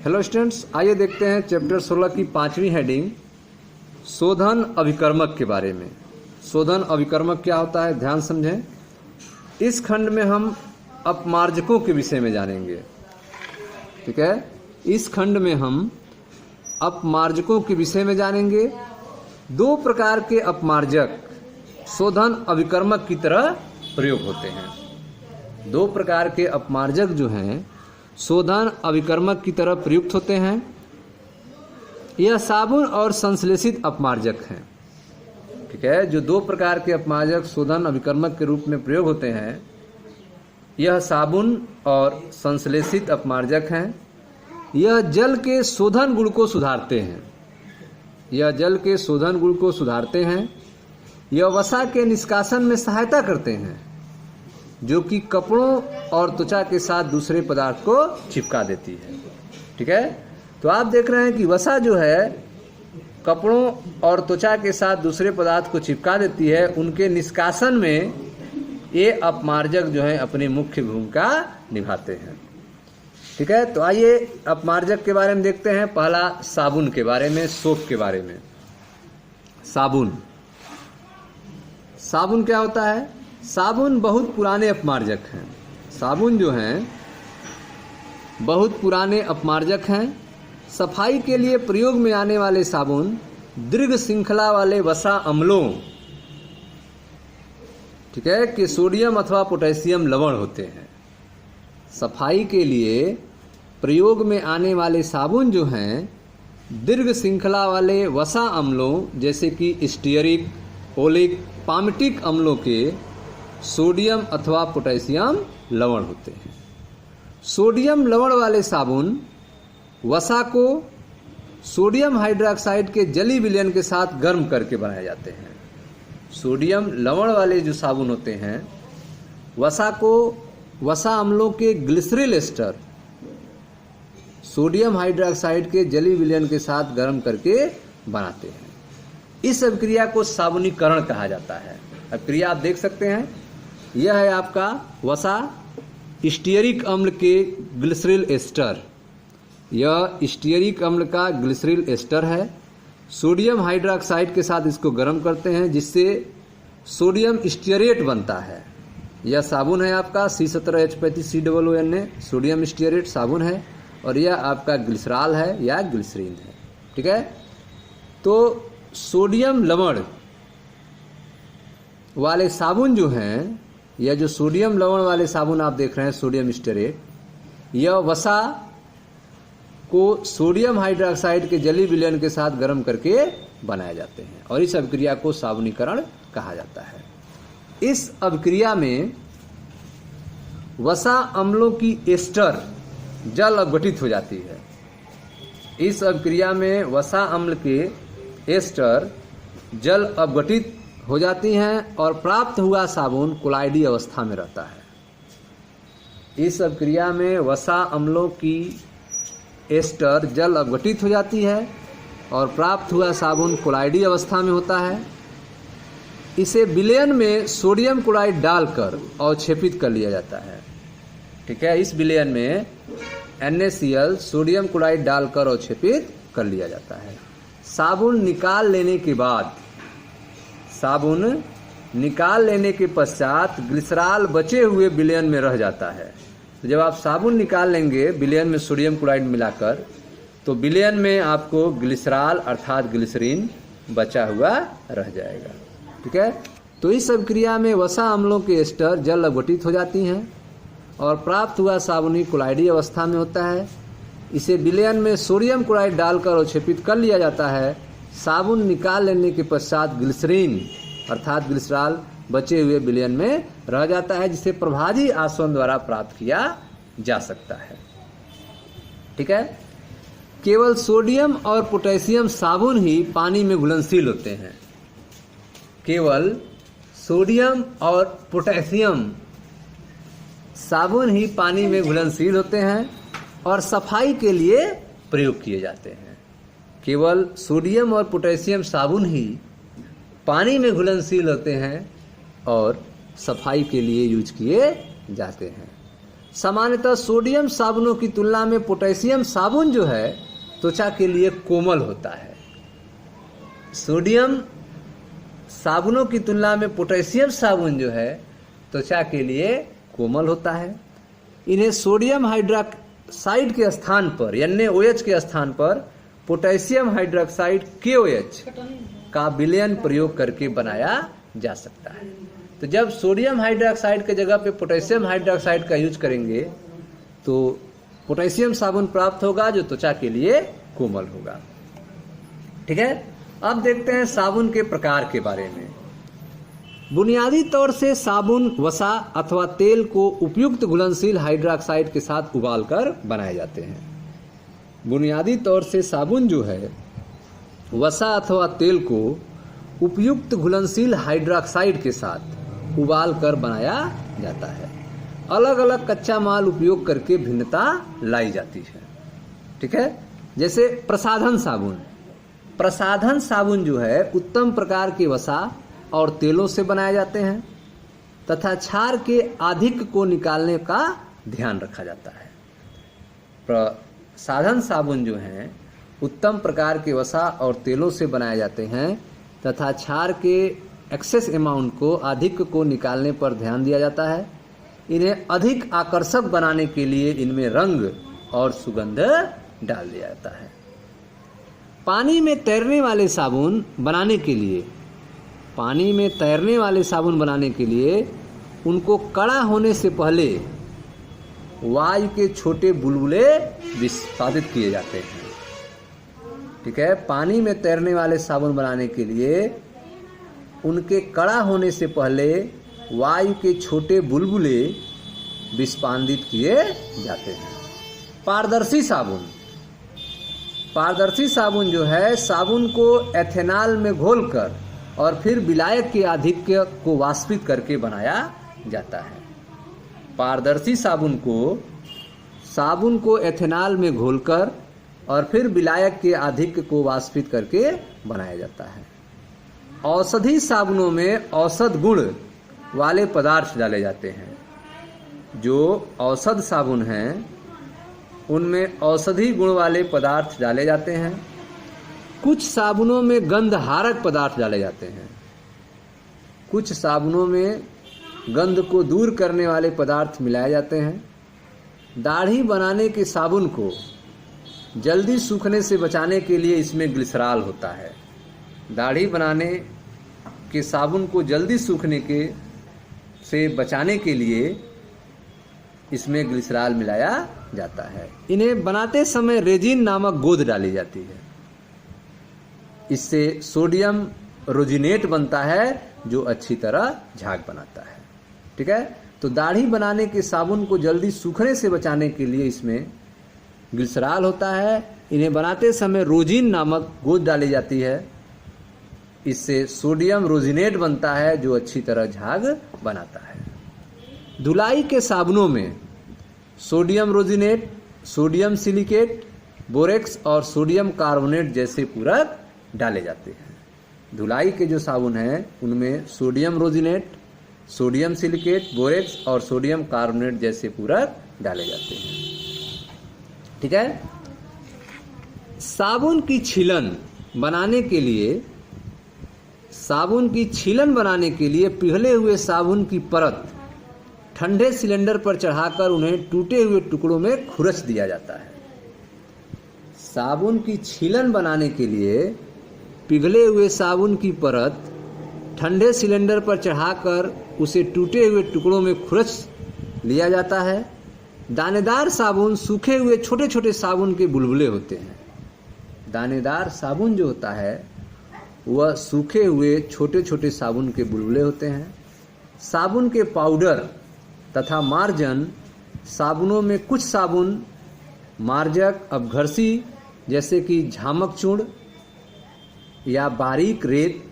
Hello students, आइए देखते हैं चैप्टर 16 की 5वीं हेडिंग शोधन अभिकर्मक के बारे में। शोधन अभिकर्मक क्या होता है, ध्यान समझें। इस खंड में हम अपमार्जकों के विषय में जानेंगे। ठीक है, इस खंड में हम अपमार्जकों के विषय में जानेंगे। दो प्रकार के अपमार्जक शोधन अभिकर्मक की तरह प्रयोग होते हैं। दो प्रकार के अपमार्जक जो हैं शोधन अभिकर्मक की तरह प्रयुक्त होते हैं। यह साबुन और संश्लेषित अपमार्जक हैं। ठीक है, जो दो प्रकार के अपमार्जक शोधन अभिकर्मक के रूप में प्रयोग होते हैं, यह साबुन और संश्लेषित अपमार्जक हैं। यह जल के शोधन गुण को सुधारते हैं। यह जल के शोधन गुण को सुधारते हैं। यह वसा के निष्कासन में सहायता करते हैं, जो कि कपड़ों और त्वचा के साथ दूसरे पदार्थ को चिपका देती है। ठीक है, तो आप देख रहे हैं कि वसा जो है कपड़ों और त्वचा के साथ दूसरे पदार्थ को चिपका देती है। उनके निष्कासन में ये अपमार्जक जो है अपनी मुख्य भूमिका निभाते हैं। ठीक है, तो आइए अपमार्जक के बारे में देखते हैं। पहला साबुन के बारे में, सोप के बारे में। साबुन क्या होता है? साबुन बहुत पुराने अपमार्जक हैं। साबुन जो हैं बहुत पुराने अपमार्जक हैं। सफाई के लिए प्रयोग में आने वाले साबुन दीर्घ श्रृंखला वाले वसा अम्लों, ठीक है, कि सोडियम अथवा पोटेशियम लवण होते हैं। सफाई के लिए प्रयोग में आने वाले साबुन जो हैं दीर्घ श्रृंखला वाले वसा अम्लों जैसे कि स्टीयरिक, ओलिक, पामिटिक अम्लों के सोडियम अथवा पोटेशियम लवण होते हैं। सोडियम लवण वाले साबुन वसा को सोडियम हाइड्रोक्साइड के जली विलयन के साथ गर्म करके बनाए जाते हैं। सोडियम लवण वाले जो साबुन होते हैं वसा को वसा अम्लों के ग्लिसरॉल एस्टर सोडियम हाइड्रोक्साइड के जली विलयन के साथ गर्म करके बनाते हैं। इस अभिक्रिया को साबुनीकरण कहा जाता है। अभिक्रिया आप देख सकते हैं, यह है आपका वसा स्टीयरिक अम्ल के ग्लिसरॉल एस्टर। यह स्टीयरिक अम्ल का ग्लिसरॉल एस्टर है। सोडियम हाइड्रोक्साइड के साथ इसको गर्म करते हैं, जिससे सोडियम स्टीयरेट बनता है। यह साबुन है आपका C17H35COONA, सोडियम स्टीयरेट साबुन है। और यह आपका ग्लिसरॉल है या ग्लिसरीन है। ठीक है, तो सोडियम लवण वाले साबुन जो हैं, यह जो सोडियम लवण वाले साबुन आप देख रहे हैं सोडियम स्टीयरेट, यह वसा को सोडियम हाइड्रोक्साइड के जली विलयन के साथ गर्म करके बनाए जाते हैं और इस अभिक्रिया को साबुनीकरण कहा जाता है। इस अभिक्रिया में वसा अम्लों की एस्टर जल अपघटित हो जाती है। इस अभिक्रिया में वसा अम्ल के एस्टर जल अपघटित हो जाती हैं और प्राप्त हुआ साबुन कोलाइडी अवस्था में रहता है। इस अभिक्रिया में वसा अम्लों की एस्टर जल अपघटित हो जाती है और प्राप्त हुआ साबुन कोलाइडी अवस्था में होता है। इसे विलयन में सोडियम क्लोराइड डालकर अवक्षेपित कर लिया जाता है। ठीक है, इस विलयन में NaCl सोडियम क्लोराइड डालकर अवक्षेपित कर लिया जाता है। साबुन निकाल लेने के पश्चात ग्लिसरॉल बचे हुए विलयन में रह जाता है। तो जब आप साबुन निकाल लेंगे विलयन में सोडियम क्लोराइड मिलाकर, तो विलयन में आपको ग्लिसरॉल अर्थात ग्लिसरीन बचा हुआ रह जाएगा। ठीक है, तो इस अभिक्रिया में वसा अम्लों के एस्टर जल अपघटित हो जाती हैं और प्राप्त हुआ साबुनी कोलाइडी अवस्था में होता है। इसे विलयन में सोडियम क्लोराइड डालकर अवक्षेपित कर लिया जाता है। साबुन निकाल लेने के पश्चात ग्लिसरीन अर्थात ग्लिसरॉल बचे हुए विलयन में रह जाता है, जिसे प्रभावी आसवन द्वारा प्राप्त किया जा सकता है। ठीक है, केवल सोडियम और पोटेशियम साबुन ही पानी में घुलनशील होते हैं। केवल सोडियम और पोटेशियम साबुन ही पानी में घुलनशील होते हैं और सफाई के लिए प्रयोग किए जाते हैं। केवल सोडियम और पोटेशियम साबुन ही पानी में घुलनशील होते हैं और सफाई के लिए यूज किए जाते हैं। सामान्यतः सोडियम साबुनों की तुलना में पोटेशियम साबुन जो है त्वचा के लिए कोमल होता है। सोडियम साबुनों की तुलना में पोटेशियम साबुन जो है त्वचा के लिए कोमल होता है। इन्हें सोडियम हाइड्रोक्साइड के स्थान पर NaOH के स्थान पर पोटेशियम हाइड्रोक्साइड KOH का विलयन प्रयोग करके बनाया जा सकता है। तो जब सोडियम हाइड्रोक्साइड के जगह पे पोटेशियम हाइड्रोक्साइड का यूज करेंगे तो पोटेशियम साबुन प्राप्त होगा जो त्वचा के लिए कोमल होगा। ठीक है, अब देखते हैं साबुन के प्रकार के बारे में। बुनियादी तौर से साबुन वसा अथवा तेल को उपयुक्त घुलनशील हाइड्रोक्साइड के साथ उबालकर बनाए जाते हैं। बुनियादी तौर से साबुन जो है वसा अथवा तेल को उपयुक्त घुलनशील हाइड्रोक्साइड के साथ उबालकर बनाया जाता है। अलग अलग कच्चा माल उपयोग करके भिन्नता लाई जाती है। ठीक है, जैसे प्रसाधन साबुन। प्रसाधन साबुन जो है उत्तम प्रकार के वसा और तेलों से बनाए जाते हैं तथा क्षार के अधिक को निकालने का ध्यान रखा जाता है। प्रसाधन साबुन जो हैं उत्तम प्रकार के वसा और तेलों से बनाए जाते हैं तथा क्षार के एक्सेस अमाउंट को अधिक को निकालने पर ध्यान दिया जाता है। इन्हें अधिक आकर्षक बनाने के लिए इनमें रंग और सुगंध डाल दिया जाता है। पानी में तैरने वाले साबुन बनाने के लिए उनको कड़ा होने से पहले वायु के छोटे बुलबुले विस्फादित किए जाते हैं। ठीक है, पानी में तैरने वाले साबुन बनाने के लिए उनके कड़ा होने से पहले वायु के छोटे बुलबुले विस्फादित किए जाते हैं। पारदर्शी साबुन जो है साबुन को एथेनॉल में घोलकर और फिर विलायक के आधिक्य को वाष्पित करके बनाया जाता है। पारदर्शी साबुन को एथेनॉल में घोलकर और फिर विलायक के आधिक्य को वाष्पित करके बनाया जाता है। औषधि साबुनों में औषध गुण वाले पदार्थ डाले जाते हैं। जो औषध साबुन हैं उनमें औषधि गुण वाले पदार्थ डाले जाते हैं। कुछ साबुनों में गंधहारक पदार्थ डाले जाते हैं। कुछ साबुनों में गंध को दूर करने वाले पदार्थ मिलाए जाते हैं। दाढ़ी बनाने के साबुन को जल्दी सूखने से बचाने के लिए इसमें ग्लिसरॉल होता है। दाढ़ी बनाने के साबुन को जल्दी सूखने से बचाने के लिए इसमें ग्लिसरॉल मिलाया जाता है। इन्हें बनाते समय रेजिन नामक गोंद डाली जाती है। इससे सोडियम रोजिनेट बनता है जो अच्छी तरह झाग बनाता है। ठीक है, तो दाढ़ी बनाने के साबुन को जल्दी सूखने से बचाने के लिए इसमें ग्लिसरॉल होता है। इन्हें बनाते समय रोजिन नामक गोंद डाली जाती है। इससे सोडियम रोजिनेट बनता है जो अच्छी तरह झाग बनाता है। धुलाई के साबुनों में सोडियम रोजिनेट, सोडियम सिलिकेट, बोरेक्स और सोडियम कार्बोनेट जैसे पूरक डाले जाते हैं। धुलाई के जो साबुन हैं उनमें सोडियम रोजिनेट, सोडियम सिलिकेट, बोरेक्स और सोडियम कार्बोनेट जैसे पूरक डाले जाते हैं। ठीक है, साबुन की छीलन बनाने के लिए पिघले हुए साबुन की परत ठंडे सिलेंडर पर चढ़ाकर उन्हें टूटे हुए टुकड़ों में खुरच दिया जाता है। साबुन की छीलन बनाने के लिए पिघले हुए साबुन की परत ठंडे सिलेंडर पर चढ़ाकर उसे टूटे हुए टुकड़ों में खुरच लिया जाता है। दानेदार साबुन सूखे हुए छोटे छोटे साबुन के बुलबुले होते हैं। दानेदार साबुन जो होता है वह सूखे हुए छोटे छोटे साबुन के बुलबुले होते हैं। साबुन के पाउडर तथा मार्जन साबुनों में कुछ साबुन मार्जक अपघर्षी जैसे कि झामक चूर्ण या बारीक रेत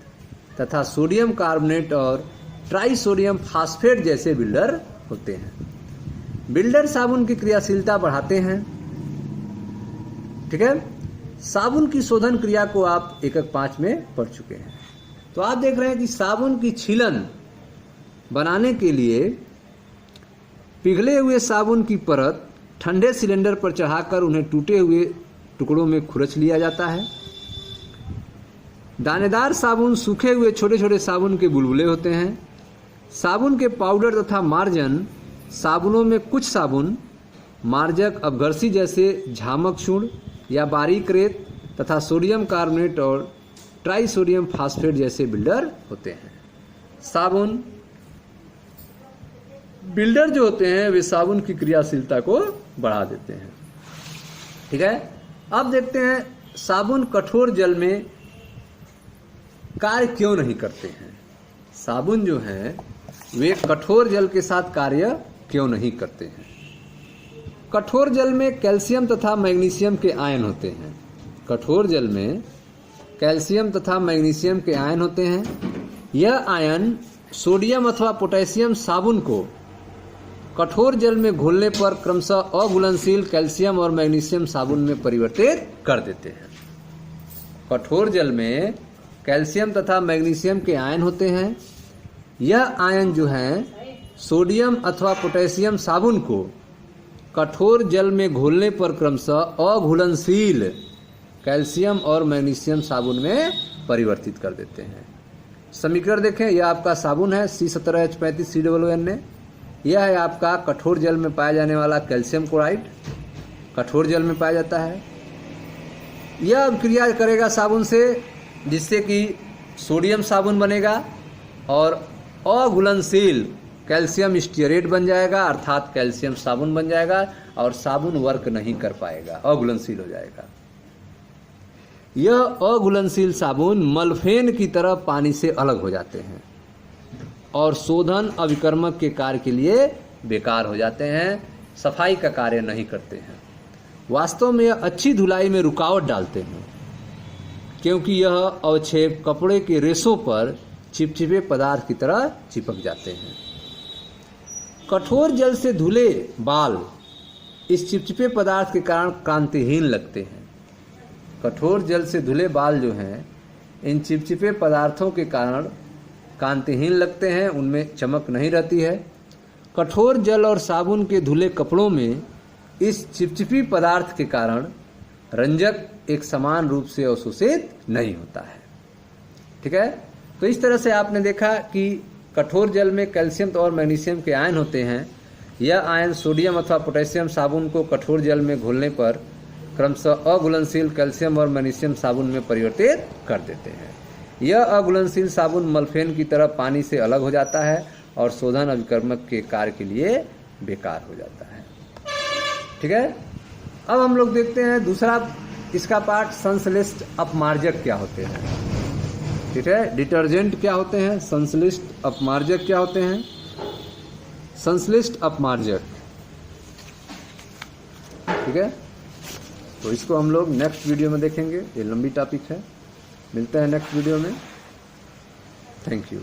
तथा सोडियम कार्बोनेट और ट्राइसोडियम फास्फेट जैसे बिल्डर होते हैं। बिल्डर साबुन की क्रियाशीलता बढ़ाते हैं। ठीक है, साबुन की शोधन क्रिया को आप 1-5 में पढ़ चुके हैं। तो आप देख रहे हैं कि साबुन की छीलन बनाने के लिए पिघले हुए साबुन की परत ठंडे सिलेंडर पर चढ़ाकर उन्हें टूटे हुए टुकड़ों में खुरच लिया जाता है। दानेदार साबुन सूखे हुए छोटे छोटे साबुन के बुलबुले होते हैं। साबुन के पाउडर तथा मार्जन साबुनों में कुछ साबुन मार्जक अपघर्षी जैसे झामक चूर्ण या बारीक रेत तथा सोडियम कार्बोनेट और ट्राइसोडियम फास्फेट जैसे बिल्डर होते हैं। साबुन बिल्डर जो होते हैं वे साबुन की क्रियाशीलता को बढ़ा देते हैं। ठीक है, अब देखते हैं साबुन कठोर जल में कार्य क्यों नहीं करते हैं। साबुन जो हैं वे कठोर जल के साथ कार्य क्यों नहीं करते हैं। कठोर जल में कैल्शियम तथा मैग्नीशियम के आयन होते हैं। कठोर जल में कैल्शियम तथा मैग्नीशियम के आयन होते हैं। यह आयन सोडियम अथवा पोटेशियम साबुन को कठोर जल में घोलने पर क्रमशः अघुलनशील कैल्शियम और मैग्नीशियम साबुन में परिवर्तित कर देते हैं। कठोर जल में कैल्शियम तथा मैग्नीशियम के आयन होते हैं। यह आयन जो है सोडियम अथवा पोटेशियम साबुन को कठोर जल में घोलने पर क्रमशः अघुलनशील कैल्शियम और मैग्नीशियम साबुन में परिवर्तित कर देते हैं। समीकरण देखें, यह आपका साबुन है C17H35COON। यह है आपका कठोर जल में पाया जाने वाला कैल्शियम क्लोराइड, कठोर जल में पाया जाता है। यह अभिक्रिया करेगा साबुन से जिससे कि सोडियम साबुन बनेगा और अघुलनशील कैल्शियम स्टीयरेट बन जाएगा, अर्थात कैल्शियम साबुन बन जाएगा और साबुन वर्क नहीं कर पाएगा, अघुलनशील हो जाएगा। यह अघुलनशील साबुन मलफेन की तरह पानी से अलग हो जाते हैं और शोधन अभिकर्मक के कार्य के लिए बेकार हो जाते हैं, सफाई का कार्य नहीं करते हैं। वास्तव में यह अच्छी धुलाई में रुकावट डालते हैं क्योंकि यह अवक्षेप कपड़े के रेशों पर चिपचिपे पदार्थ की तरह चिपक जाते हैं। कठोर जल से धुले बाल इस चिपचिपे पदार्थ के कारण कांतिहीन लगते हैं। कठोर जल से धुले बाल जो हैं इन चिपचिपे पदार्थों के कारण कांतिहीन लगते हैं, उनमें चमक नहीं रहती है। कठोर जल और साबुन के धुले कपड़ों में इस चिपचिपी पदार्थ के कारण रंजक एक समान रूप से अवशोषित नहीं होता है। ठीक है, तो इस तरह से आपने देखा कि कठोर जल में कैल्शियम और मैग्नीशियम के आयन होते हैं। यह आयन सोडियम अथवा पोटेशियम साबुन को कठोर जल में घोलने पर क्रमशः अघुलनशील कैल्शियम और मैग्नीशियम साबुन में परिवर्तित कर देते हैं। यह अघुलनशील साबुन मलफेन की तरह पानी से अलग हो जाता है और शोधन अभिकर्मक के कार्य के लिए बेकार हो जाता है। ठीक है, अब हम लोग देखते हैं दूसरा इसका पार्ट, संश्लिष्ट अपमार्जक क्या होते हैं। ठीक है, डिटर्जेंट क्या होते हैं, संश्लिष्ट अपमार्जक क्या होते हैं। संश्लिष्ट अपमार्जक, ठीक है, तो इसको हम लोग नेक्स्ट वीडियो में देखेंगे। ये लंबी टॉपिक है, मिलते हैं नेक्स्ट वीडियो में। Thank you.